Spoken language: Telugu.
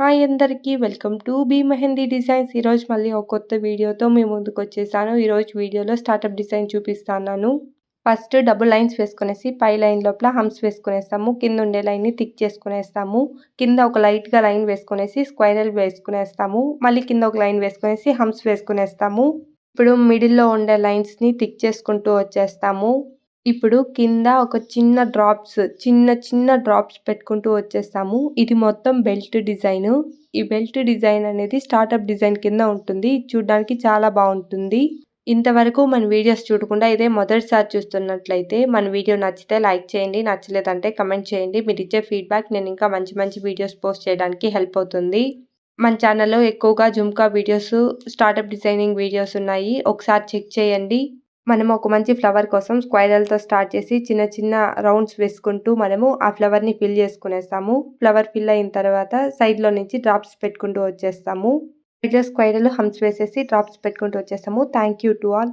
హాయ్ అందరికీ welcome to B mehndi designs. ఈరోజు మళ్ళీ ఒక కొత్త వీడియోతో మీ ముందుకొచ్చేసాను. ఈరోజు వీడియోలో స్టార్టప్ డిజైన్ చూపిస్తాను. ఫస్ట్ డబుల్ లైన్స్ వేసుకునేసి పై లైన్ లోపల హంప్స్ వేసుకునేస్తాము. కింద ఉండే లైన్ని టిక్ చేసుకునేస్తాము. కింద ఒక లైట్గా లైన్ వేసుకునేసి స్క్వైరల్ వేసుకునేస్తాము. మళ్ళీ కింద ఒక లైన్ వేసుకునేసి హంప్స్ వేసుకునేస్తాము. ఇప్పుడు మిడిల్లో ఉండే లైన్స్ని టిక్ చేసుకుంటూ వచ్చేస్తాము. ఇప్పుడు కింద ఒక చిన్న డ్రాప్స్ పెట్టుకుంటూ వచ్చేస్తాము. ఇది మొత్తం బెల్ట్ డిజైన్. ఈ బెల్ట్ డిజైన్ అనేది స్టార్టప్ డిజైన్ కింద ఉంటుంది. చూడడానికి చాలా బాగుంటుంది. ఇంతవరకు మన వీడియోస్ చూడకుండా ఇదే మొదటిసారి చూస్తున్నట్లయితే మన వీడియో నచ్చితే లైక్ చేయండి, నచ్చలేదంటే కమెంట్ చేయండి. మీరు ఇచ్చే ఫీడ్బ్యాక్ నేను ఇంకా మంచి వీడియోస్ పోస్ట్ చేయడానికి హెల్ప్ అవుతుంది. మన ఛానల్లో ఎక్కువగా jhumka videos, startup designing videos ఉన్నాయి. ఒకసారి చెక్ చేయండి. మనము ఒక మంచి ఫ్లవర్ కోసం స్క్వైరల్తో స్టార్ట్ చేసి చిన్న రౌండ్స్ వేసుకుంటూ మనము ఆ ఫ్లవర్ని ఫిల్ చేసుకునేస్తాము. ఫ్లవర్ ఫిల్ అయిన తర్వాత సైడ్లో నుంచి డ్రాప్స్ పెట్టుకుంటూ వచ్చేస్తాము. స్క్వైరల్ హంప్స్ వేసేసి డ్రాప్స్ పెట్టుకుంటూ వచ్చేస్తాము. Thank you to all.